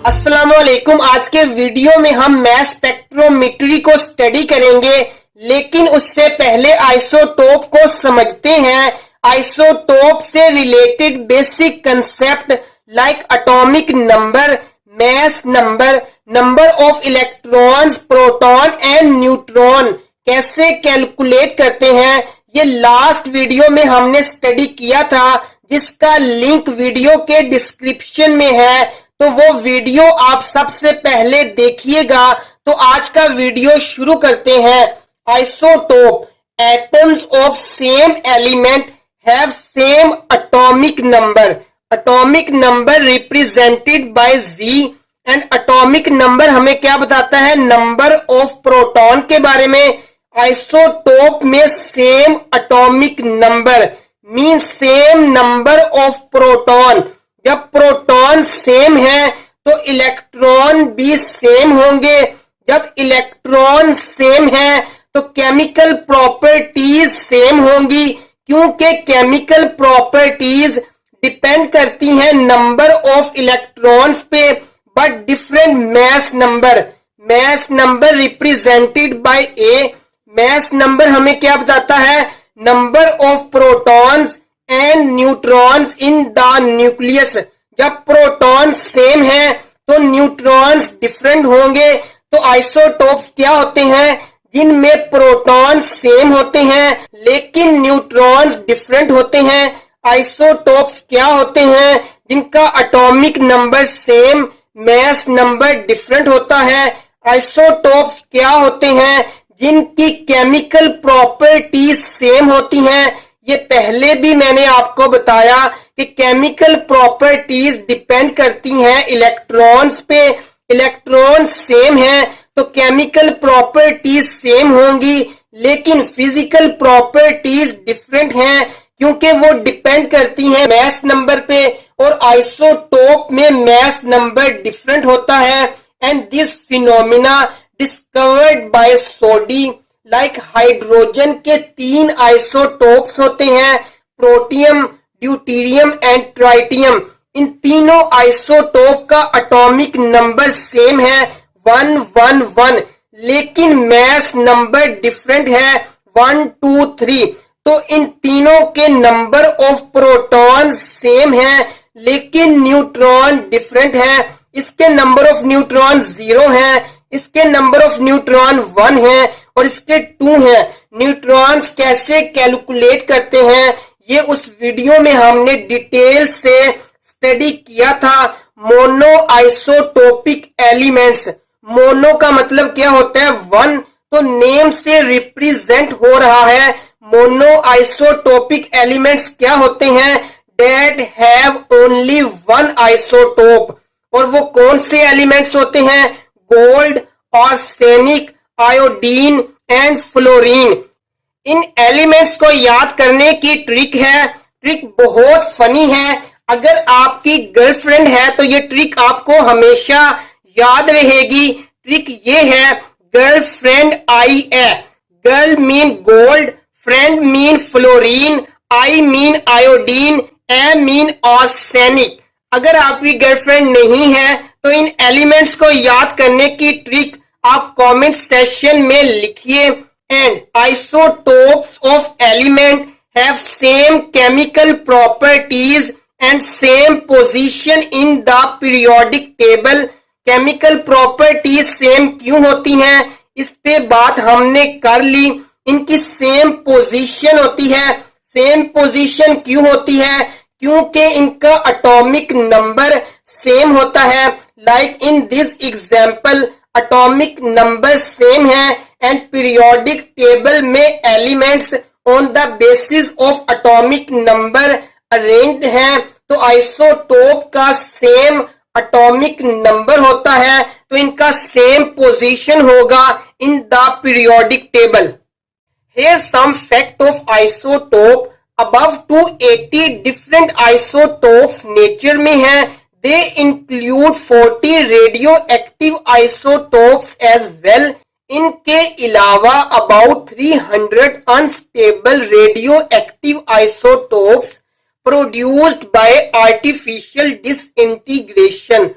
अस्सलाम वालेकुम। आज के वीडियो में हम मास स्पेक्ट्रोमेट्री को स्टडी करेंगे, लेकिन उससे पहले आइसोटोप को समझते हैं। आइसोटोप से related basic concept like atomic number, mass number, number of electrons, proton and neutron कैसे कैलकुलेट करते हैं, ये लास्ट वीडियो में हमने स्टडी किया था, जिसका लिंक वीडियो के डिस्क्रिप्शन में है, तो वो वीडियो आप सबसे पहले देखिएगा। तो आज का वीडियो शुरू करते हैं। Isotope, atoms of same element have same atomic number. Atomic number represented by Z, and atomic number हमें क्या बताता है? नंबर ऑफ प्रोटॉन के बारे में। आइसोटोप में same atomic number mean same number of proton. जब प्रोटॉन सेम है तो इलेक्ट्रॉन भी सेम होंगे। जब इलेक्ट्रॉन सेम है तो केमिकल प्रॉपर्टीज सेम होंगी, क्योंकि केमिकल प्रॉपर्टीज डिपेंड करती हैं नंबर ऑफ इलेक्ट्रॉन्स पे, but different mass number. Mass number represented bye A. Mass number हमें क्या बताता है? Number of protons and neutrons in the nucleus. जब प्रोटॉन सेम है तो न्यूट्रॉन्स डिफरेंट होंगे। तो आइसोटोप्स क्या होते हैं? जिनमें प्रोटॉन सेम होते हैं लेकिन न्यूट्रॉन्स डिफरेंट होते हैं। आइसोटोप्स क्या होते हैं? जिनका atomic number same, mass number different होता है। आइसोटोप्स क्या होते हैं? जिनकी केमिकल प्रॉपर्टीज सेम होती हैं। ये पहले भी मैंने आपको बताया कि केमिकल प्रॉपर्टीज डिपेंड करती हैं इलेक्ट्रॉन्स पे। इलेक्ट्रॉन सेम है तो केमिकल प्रॉपर्टीज सेम होंगी, लेकिन फिजिकल प्रॉपर्टीज डिफरेंट हैं, क्योंकि वो डिपेंड करती हैं मास नंबर पे। और आइसोटोप में मास नंबर डिफरेंट होता है। And this phenomena discovered by Soddy, like hydrogen के 3 आइसोटोप्स होते हैं, प्रोटियम, ड्यूटेरियम एंड ट्राइटियम। इन तीनों आइसोटोप का एटॉमिक नंबर सेम है 111, लेकिन मास नंबर डिफरेंट है 1 2 3। तो इन तीनों के नंबर ऑफ प्रोटॉन सेम है लेकिन न्यूट्रॉन डिफरेंट है। इसके नंबर ऑफ न्यूट्रॉन 0 है, इसके नंबर ऑफ न्यूट्रॉन 1 है और इसके 2 हैं। न्यूट्रॉन्स कैसे कैलकुलेट करते हैं, ये उस वीडियो में हमने डिटेल से स्टडी किया था। Mono isotopic elements. मोनो का मतलब क्या होता है? 1, तो नेम से रिप्रेजेंट हो रहा है। मोनो आइसोटोपिक एलिमेंट्स क्या होते हैं? That have only 1 isotope. और वो कौन से एलिमेंट्स होते हैं? Gold, arsenic, iodine and fluorine. इन एलिमेंट्स को याद करने की ट्रिक है। ट्रिक बहुत फनी है। अगर आपकी गर्लफ्रेंड है तो ये ट्रिक आपको हमेशा याद रहेगी। ट्रिक ये है, girlfriend I A. Girl mean gold, friend mean fluorine, I mean iodine, A mean arsenic. अगर आपकी गर्लफ्रेंड नहीं है तो इन एलिमेंट्स को याद करने की ट्रिक आप कमेंट सेक्शन में लिखिए। And isotopes of element have same chemical properties and same position in the periodic table. Chemical properties same क्यों होती हैं, इस पे बात हमने कर ली। इनकी सेम पोजीशन होती है। सेम पोजीशन क्यों होती है? क्योंकि इनका एटॉमिक नंबर सेम होता है। Like in this example, atomic number same है एंड पीरियोडिक टेबल में elements on the basis of atomic number arranged हैं। तो आइसोटोप का सेम एटॉमिक नंबर होता है, तो इनका सेम पोजीशन होगा in the periodic table. Here some fact of isotope। above 280 different isotopes nature में है। They include 40 radioactive isotopes as well। इनके अलावा about 300 unstable radioactive isotopes produced by artificial disintegration।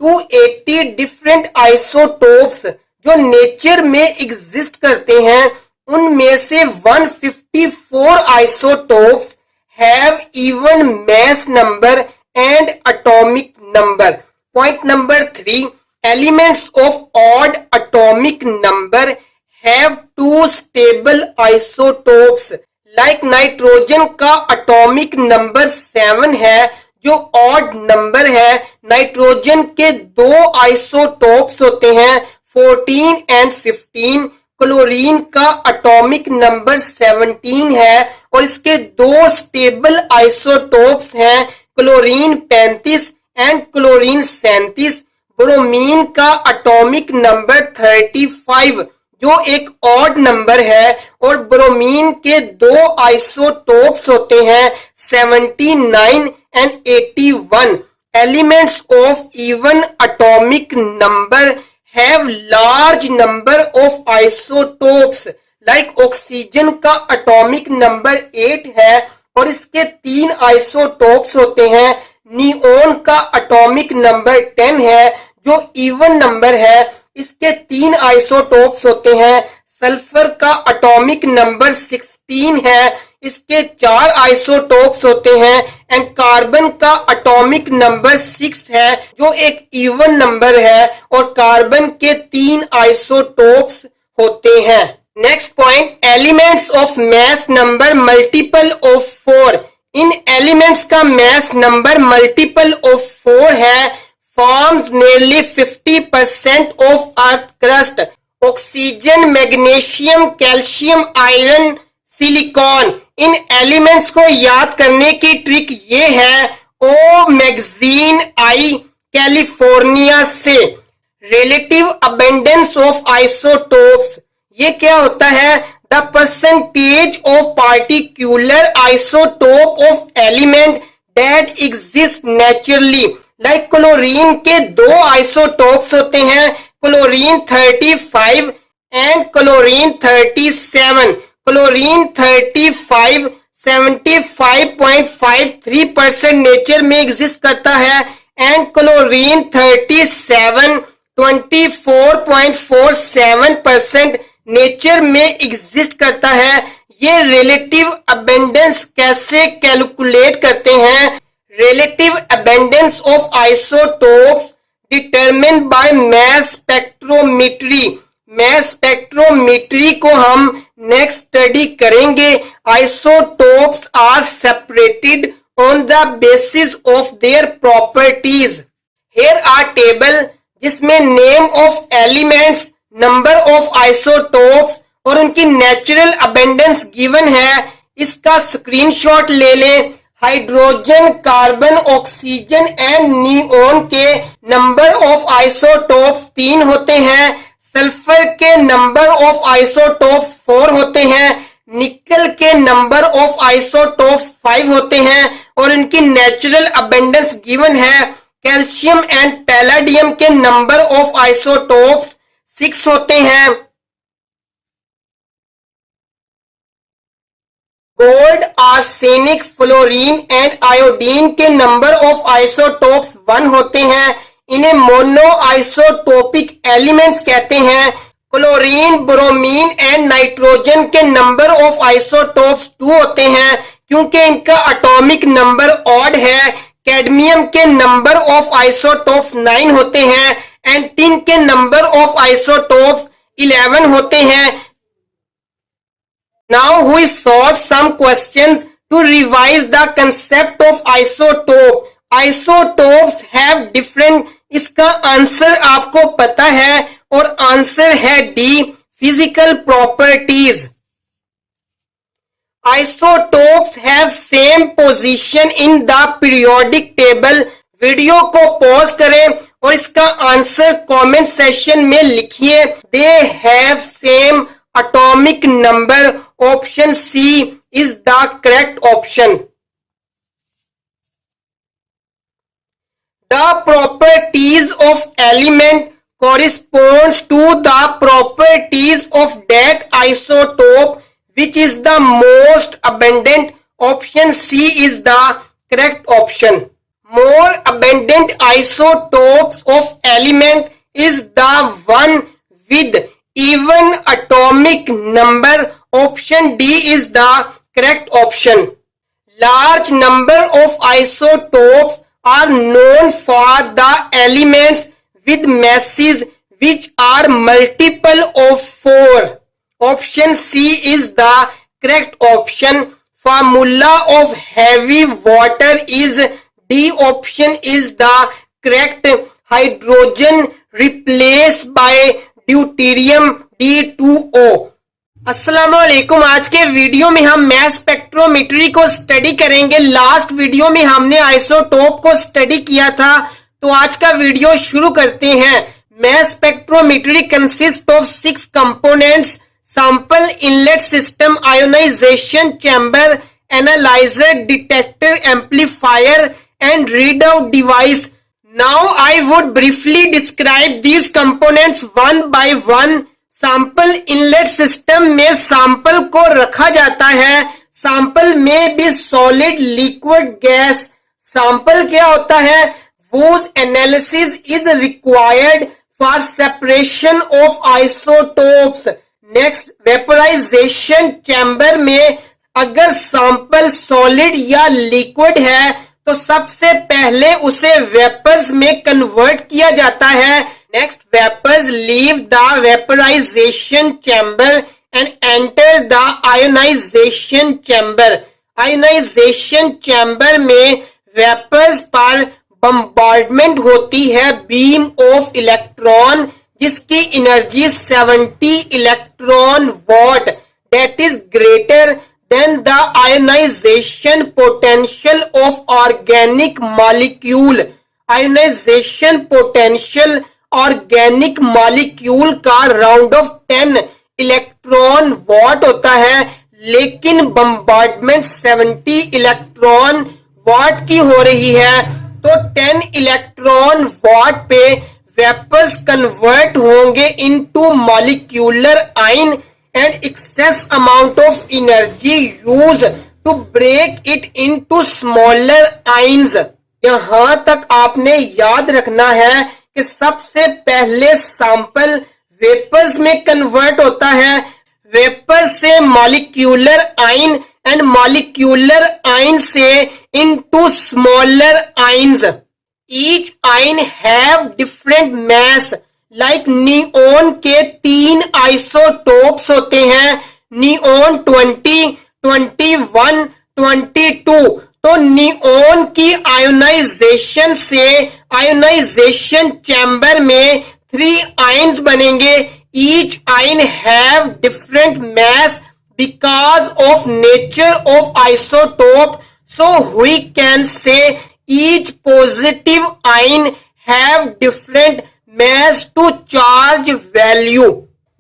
280 different isotopes जो nature में exist करते हैं, उनमें से 154 isotopes have even mass number and atomic number. Point number 3, elements of odd atomic number have two stable isotopes. Like nitrogen का atomic number 7 है जो odd number है. नाइट्रोजन के दो आइसोटोप्स होते हैं 14 एंड 15. क्लोरीन का एटॉमिक नंबर 17 है और इसके दो स्टेबल आइसोटोप्स हैं क्लोरीन 35 एंड क्लोरीन 37. ब्रोमीन का एटॉमिक नंबर 35 जो एक ऑड नंबर है और ब्रोमीन के दो आइसोटोप्स होते हैं 79 and 81. Elements of even atomic number have large number of isotopes. Like oxygen का एटॉमिक नंबर 8 है और इसके 3 आइसोटोप्स होते हैं. नियोन का एटॉमिक नंबर 10 है जो इवन नंबर है, इसके 3 आइसोटोप्स होते हैं. सल्फर का एटॉमिक नंबर 16 है, इसके 4 आइसोटोप्स होते हैं. एंड कार्बन का एटॉमिक नंबर 6 है जो एक इवन नंबर है और कार्बन के 3 आइसोटोप्स होते हैं. Next point, elements of mass number multiple of 4. In elements का मास नंबर मल्टीपल ऑफ 4 है. Forms nearly 50% of earth crust. Oxygen, magnesium, calcium, iron, silicon. In elements को याद करने की ट्रिक ये है, ओ मैगजीन आई कैलिफोर्निया से. रिलेटिव अबेंडेंस ऑफ आइसोटोप्स, ये क्या होता है? The percentage of particular isotope of element that exist naturally. Like chlorine के दो आइसोटोप्स होते हैं, chlorine 35 and chlorine 37. Chlorine 35 75.53% nature में एग्जिस्ट करता है एंड क्लोरीन 37 24.47% नेचर में एग्जिस्ट करता है. ये रिलेटिव अबेंडेंस कैसे कैलकुलेट करते हैं? Relative abundance of isotopes determine by mass spectrometry. Mass spectrometry को हम नेक्स्ट स्टडी करेंगे. Isotopes are separated on the basis of their properties. Here are table जिसमें name of elements, number of isotopes और उनकी natural abundance given है. इसका screenshot ले लें. Hydrogen, carbon, oxygen and neon के नंबर ऑफ आइसोटोप्स 3 होते हैं. सल्फर के नंबर ऑफ आइसोटोप्स 4 होते हैं. निकल के नंबर ऑफ आइसोटोप्स 5 होते हैं और इनकी नेचुरल अबेंडेंस गिवन है. कैल्शियम एंड पैलाडियम के नंबर ऑफ आइसोटोप्स 6 होते हैं. Gold, arsenic, fluorine and iodine के नंबर ऑफ आइसोटोप्स 1 होते हैं. इन्हें मोनो आइसोटोपिक एलिमेंट्स कहते हैं. क्लोरीन, ब्रोमीन एंड नाइट्रोजन के नंबर ऑफ आइसोटोप्स 2 होते हैं क्योंकि इनका एटॉमिक नंबर ऑड है. कैडमियम के नंबर ऑफ आइसोटोप्स 9 होते हैं एंड टिन के नंबर ऑफ आइसोटोप्स 11 होते हैं. Now we solve some questions to revise the concept of isotope. Isotopes have different. इसका आंसर आपको पता है और आंसर है D, physical properties. Isotopes have same position in the periodic table. Video को pause करें और इसका आंसर कमेंट सेक्शन में लिखिए. They have same atomic number. Option C is the correct option. The properties of element corresponds to the properties of that isotope which is the most abundant. Option C is the correct option. more abundant isotopes of element is the one with even atomic number. Option D is the correct option. Large number of isotopes are known for the elements with masses which are multiple of 4. Option C is the correct option. Formula of heavy water is D. Option is the correct. Hydrogen replaced by deuterium D2O. अस्सलाम वालेकुम। आज के video में हम mess spectrometry को study करेंगे। Last video में हमने आइसोटोप को स्टडी किया था, तो आज का वीडियो शुरू करते हैं। Mass spectrometry consist of 6 components: sample, inlet system, ionisation chamber, analyser, detector, amplifier and read out device. Now I would briefly describe these components one by one. Sample inlet system में sample को रखा जाता है। Sample में भी solid, liquid, gas. Sample क्या होता है? whose analysis is required for separation of isotopes. Next, vaporisation chamber में अगर सैंपल सॉलिड या लिक्विड है तो सबसे पहले उसे वेपर्स में कन्वर्ट किया जाता है। Next, vapours leave the vaporisation chamber and enter the ionisation chamber. Ionisation chamber में वेपर्स पर बम्बार्डमेंट होती है बीम ऑफ इलेक्ट्रॉन, जिसकी energy 70 electron volt, that is greater than the ionisation potential of organic molecule. Ionisation potential organic molecule का round off 10 electron volt होता है, लेकिन bombardment 70 electron what की हो रही है, तो 10 इलेक्ट्रॉन वॉट पे वेपर्स कन्वर्ट होंगे into molecular ion and excess amount of energy use to break it into smaller ions. यहां तक आपने याद रखना है कि सबसे पहले सैंपल वेपर्स में कन्वर्ट होता है, वेपर से molecular ion and molecular ion से into smaller ions. Each ion have different mass. Like neon के 3 आइसोटोप्स होते हैं, नियोन 20, 21, 22। तो नियोन की आयोनाइजेशन से आयोनाइजेशन चैम्बर में 3 आयन्स बनेंगे। Each ion have different mass because of nature of isotope, so we can say each positive ion have different mass to charge value.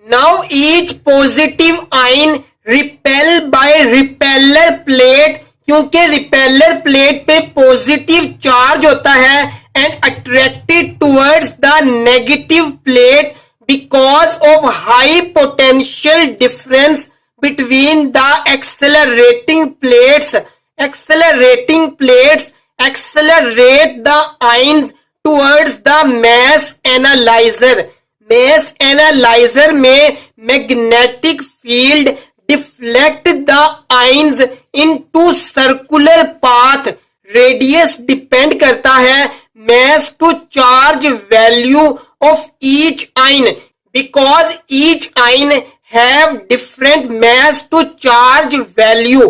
Now each positive ion repel by repeller plate, क्योंकि repeller plate पे positive charge होता है, and attracted towards the negative plate because of high potential difference between the accelerating plates. Accelerating plates accelerate the ions towards the mass analyzer. Mass analyzer में magnetic field deflect the ions into circular path. Radius depend करता है mass to charge value of each ion, because each ion have different mass to charge value.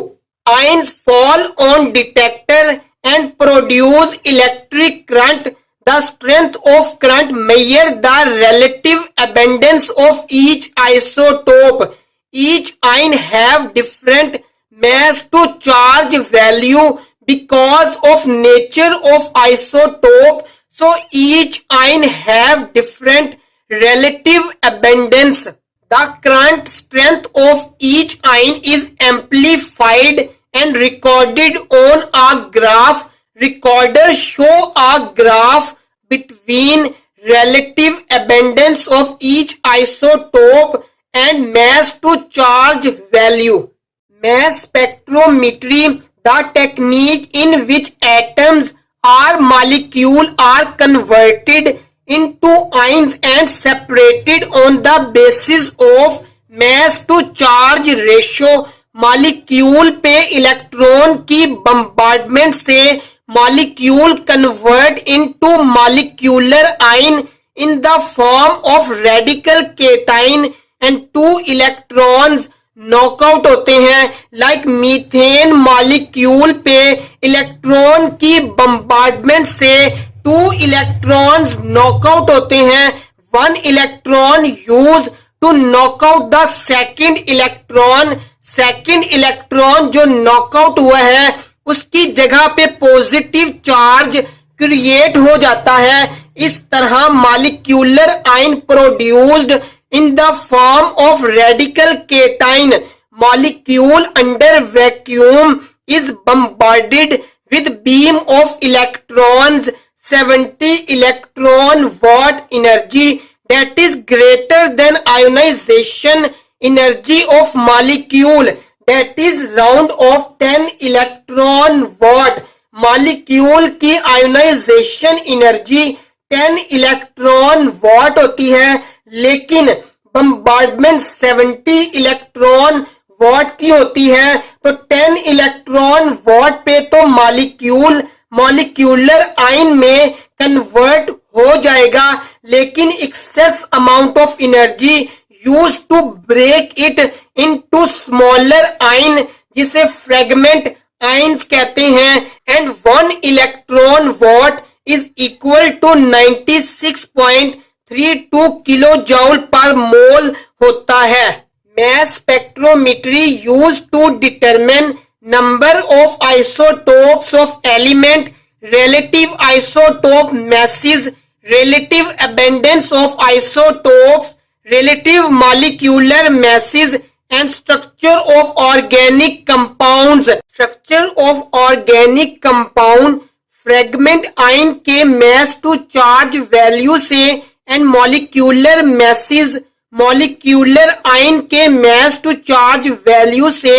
Ions fall on detector and produce electric current. The strength of current measure the relative abundance of each isotope. Each ion have different mass to charge value because of nature of isotope. So each ion have different relative abundance. The current strength of each ion is amplified and recorded on a graph. Recorders show a graph between relative abundance of each isotope and mass to charge value. Mass spectrometry, the technique in which atoms our molecule are converted into ions and separated on the basis of mass to charge ratio. Molecule पे electron की bombardment से molecule convert into molecular ion in the form of radical cation and 2 electrons knock out होते हैं. Like methane molecule पे electron की bombardment से 2 electrons knock out होते हैं. 1 electron use to knock out the second electron. Second electron जो knock out हुआ है उसकी जगह पे पॉजिटिव चार्ज क्रिएट हो जाता है. इस तरह molecular ion produced in the form of radical cation. Molecule under vacuum is bombarded with beam of electrons. 70 electron watt energy that is greater than ionization energy of molecule that is round of 10 electron watt. Molecule की ionization energy 10 electron what होती है, लेकिन bombardment 70 electron what की होती है. तो 10 electron volt पे तो मॉलिक्यूलर आयन में कन्वर्ट हो जाएगा, लेकिन excess amount of energy use to break it into smaller ion जिसे फ्रेगमेंट आयन्स कहते हैं. And 1 electron volt is equal to 96.32 kilojoule per mole होता है. mass spectrometry used to determine number of isotopes of element, relative isotope masses, relative abundance of isotopes, relative molecular masses and structure of organic compounds. structure of organic compound fragment ion के mass to charge value से and molecular message molecular ion के mass to charge value से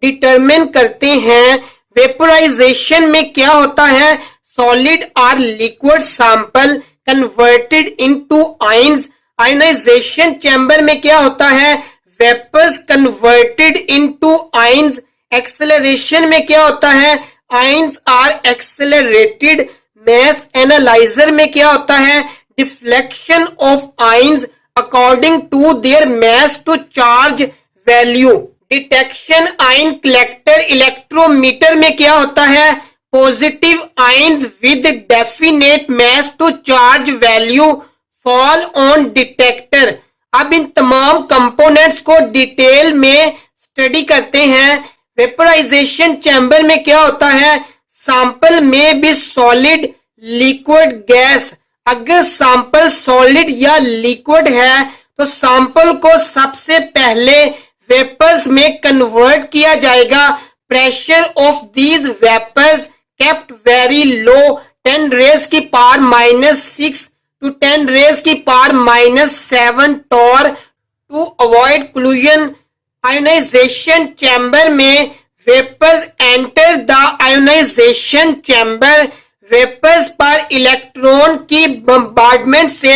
determine करते हैं. Vaporisation में क्या होता है? सॉलिड और liquid sample converted into ions. Ionisation chamber में क्या होता है? Vapours converted into ions. Acceleration में क्या होता है? Ions are accelerated. Mass analyser में क्या होता है? Deflection of ions according to their mass to charge value. Detection ion collector electrometer में क्या होता है? Positive ions with definite mass to charge value fall on detector. अब इन तमाम कंपोनेंट्स को डिटेल में स्टडी करते हैं. वेपोराइजेशन चैम्बर में क्या होता है? सैंपल में भी सॉलिड लिक्विड गैस. अगर सैंपल सॉलिड या लिक्विड है तो सैंपल को सबसे पहले वेपर्स में कन्वर्ट किया जाएगा. Pressure of these vapours kept very low 10 raise की पावर -6 to 10 रेज की power -7 torr to avoid collision. Ionisation chamber में vapours enter the ionisation chamber. Vapours पर इलेक्ट्रॉन की बम्बार्डमेंट से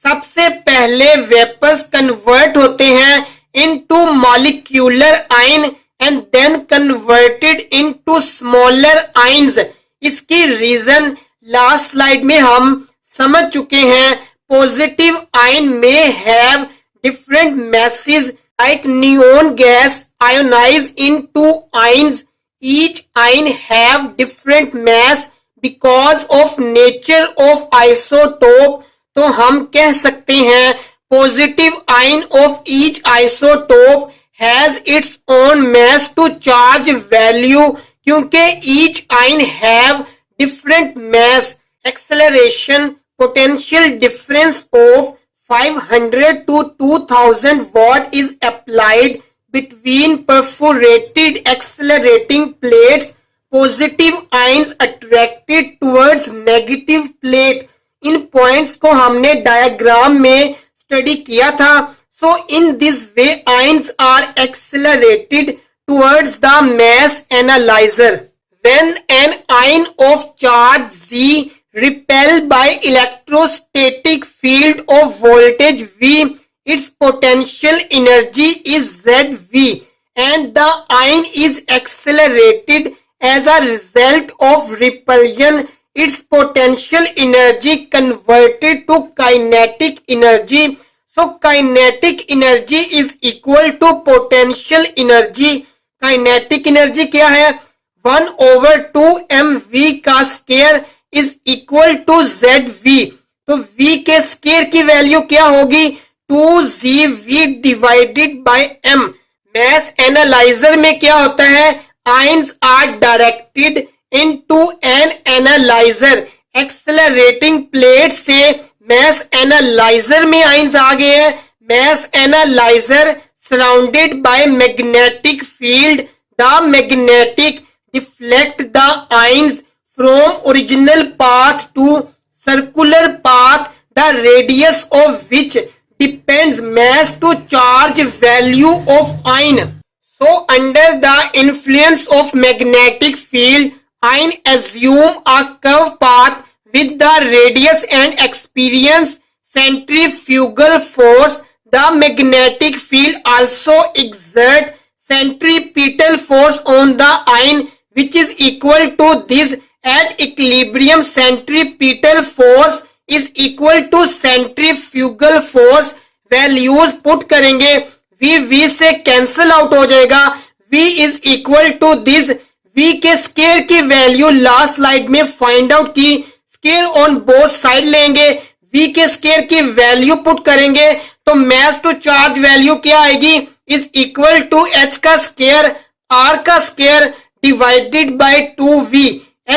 सबसे पहले वेपर्स कन्वर्ट होते हैं into molecular ion and then converted into smaller ions. इसकी रीजन लास्ट स्लाइड में हम समझ चुके हैं. पॉजिटिव आयन में have different message like neon gas ionize into ions. Each ion have different mass because of nature of isotope. तो हम कह सकते हैं positive ion of each isotope has its own mass to charge value क्योंकि each ion have different mass. Acceleration potential difference of 500 to 2000 watt is applied between perforated accelerating plates. Positive ions attracted towards negative plate. In points को हमने diagram में study किया था. So in this way ions are accelerated towards the mass analyzer. When an ion of charge Z repelled by electrostatic field of voltage V, its potential energy is ZV, and the ion is accelerated as a result of repulsion. Its potential energy converted to kinetic energy. So kinetic energy is equal to potential energy. Kinetic energy क्या है? 1/2 mv का square is equal to zv. तो v के square की value क्या होगी? 2gv divided by m. Mass analyser में क्या होता है? Ions are directed into an analyser. Accelerating plate से मैस एनालाइजर में आयंस आ गए हैं. Mass analyser surrounded by magnetic field. The magnetic deflect the ions from original path to circular path, the radius of which depends mass to charge value of ion. So under the influence of magnetic field, ion assume a curved path with the radius and experience centrifugal force. The magnetic field also exert centripetal force on the ion which is equal to this. At equilibrium, centripetal force is equal to centrifugal force. Values put करेंगे, v से cancel out हो जाएगा. v is equal to this. v के square की value last slide में find out की. Square on both side लेंगे, v के स्केयर की वैल्यू पुट करेंगे तो मैस टू चार्ज वैल्यू क्या आएगी? इज इक्वल टू h का स्केयर r का square divided by 2v.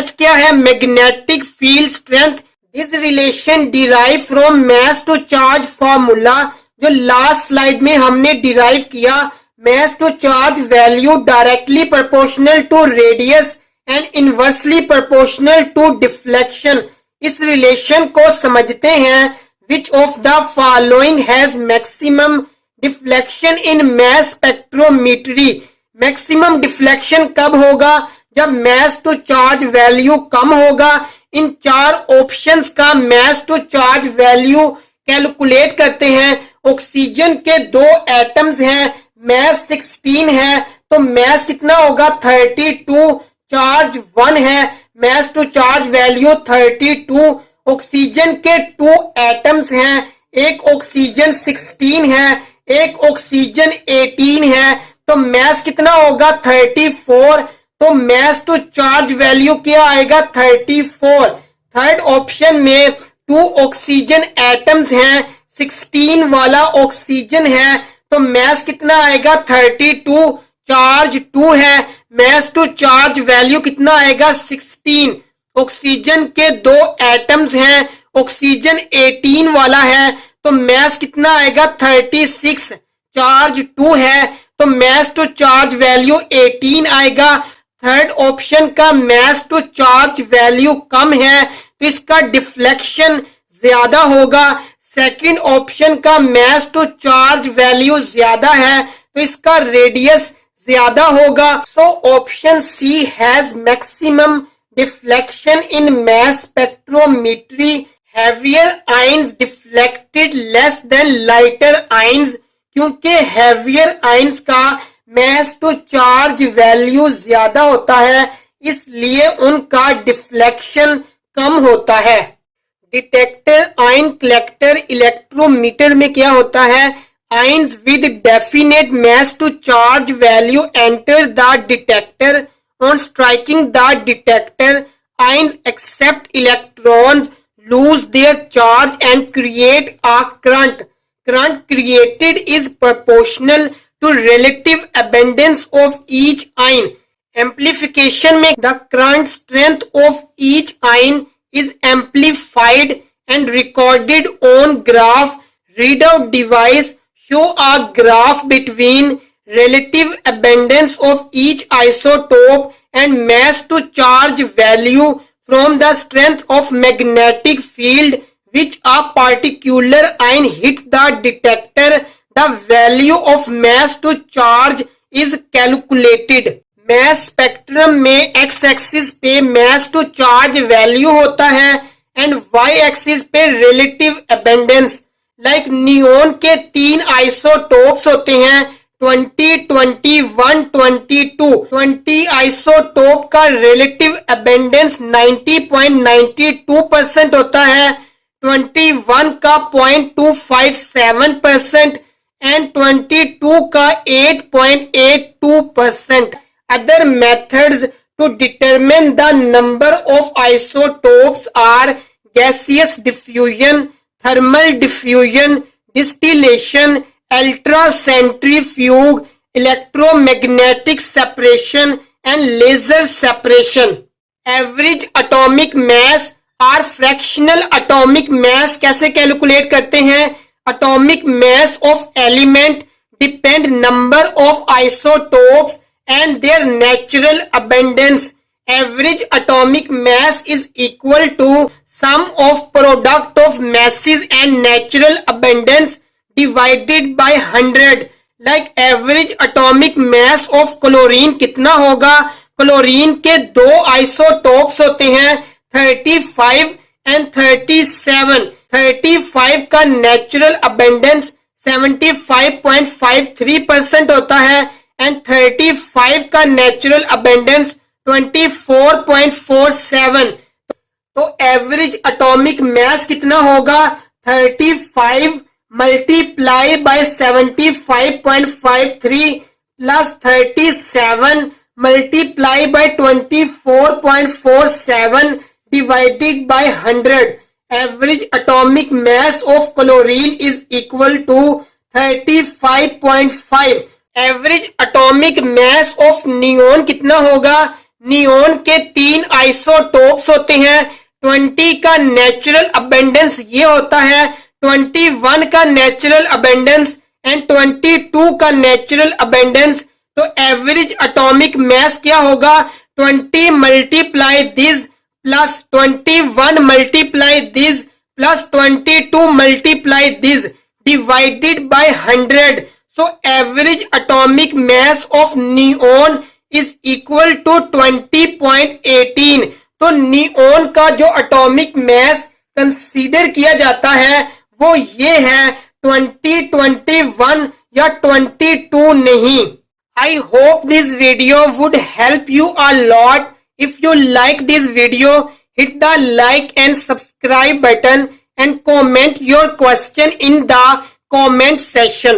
h क्या है? Magnetic field strength. This relation derive from mass to charge formula जो लास्ट स्लाइड में हमने डिराइव किया. mass to charge value directly proportional to radius and inversely proportional to deflection. इस relation को समझते हैं. Which of the following has maximum deflection in mass spectrometry? Maximum deflection कब होगा? जब mass to charge वैल्यू कम होगा. इन चार ऑप्शंस का mass to charge value calculate करते हैं. ऑक्सीजन के 2 एटम्स हैं, मैस 16 है तो मैस कितना होगा? 32. चार्ज 1 है, mass to charge value 32. Oxygen के 2 एटम्स हैं, एक ऑक्सीजन 16 है, एक ऑक्सीजन 18 है तो मैस कितना होगा? 34. तो मैस टू चार्ज वैल्यू क्या आएगा? 34. थर्ड ऑप्शन में 2 ऑक्सीजन एटम्स हैं, 16 वाला ऑक्सीजन है तो मैस कितना आएगा? 32. चार्ज 2 है, मैस टू चार्ज वैल्यू कितना आएगा? 16. ऑक्सीजन के 2 एटम्स हैं, ऑक्सीजन 18 वाला है तो मैस कितना आएगा? 36. चार्ज 2 है तो मैस टू चार्ज वैल्यू 18 आएगा. थर्ड ऑप्शन का मैस टू चार्ज वैल्यू कम है तो इसका डिफ्लेक्शन ज्यादा होगा. सेकंड ऑप्शन का मैस टू चार्ज वैल्यू ज्यादा है तो इसका रेडियस ज्यादा होगा. So option C has maximum deflection in mass spectrometry. Heavier ions deflected less than lighter ions. क्योंकि हैवियर आयंस का मैस टू चार्ज वैल्यू ज्यादा होता है इसलिए उनका डिफ्लेक्शन कम होता है. डिटेक्टर, आयन कलेक्टर, इलेक्ट्रोमीटर में क्या होता है? Ions with definite mass to charge value enter the detector. On striking the detector, ions accept electrons lose their charge and create a current. Current created is proportional to relative abundance of each ion. Amplification में the current strength of each ion is amplified and recorded on graph. Readout device show a graph between relative abundance of each isotope and mass to charge value from the strength of magnetic field which a particular ion hit the detector. The value of mass to charge is calculated. Mass spectrum में X axis पे mass to charge value होता है and Y axis पे relative abundance. Like neon के 3 isotopes होते हैं 20, 21, 22। 20 isotope का relative abundance 90.92% होता है, 21 का 0.257% एंड 22 का 8.82%. Other methods to determine the number of isotopes are gaseous diffusion, thermal diffusion, distillation, ultracentrifuge, electromagnetic separation and laser separation. Average atomic mass और fractional atomic mass कैसे calculate करते हैं? Atomic mass of element depend number of isotopes and their natural abundance. Average atomic mass is equal to sum of product of masses and natural abundance divided by 100. Like average atomic mass of chlorine कितना होगा? Chlorine के 2 isotopes होते हैं 35 and 37. 35 का natural abundance 75.53% होता है and 35 का natural abundance 24.47. तो एवरेज एटॉमिक मास कितना होगा? 35 multiply by 75.53 plus 37 multiply by 24.47 divided by 100. Average atomic mass of chlorine is equal to 35.5. Average atomic mass of neon कितना होगा? नियोन के 3 आइसोटोप्स होते हैं 20 का नेचुरल अबेंडेंस ये होता है 21 का नेचुरल अबेंडेंस एंड 22 का नेचुरल अबेंडेंस. तो एवरेज एटॉमिक मास क्या होगा? 20 multiply this plus 21 multiply this plus 22 multiply this divided by 100. So average atomic mass of neon is equal to 20.18. तो नियोन का जो एटॉमिक मास कंसीडर किया जाता है वो ये है 20, 21 या 22 नहीं. I hope this video would help you a lot. If you like this video, hit the like and subscribe button and comment your question in the comment section.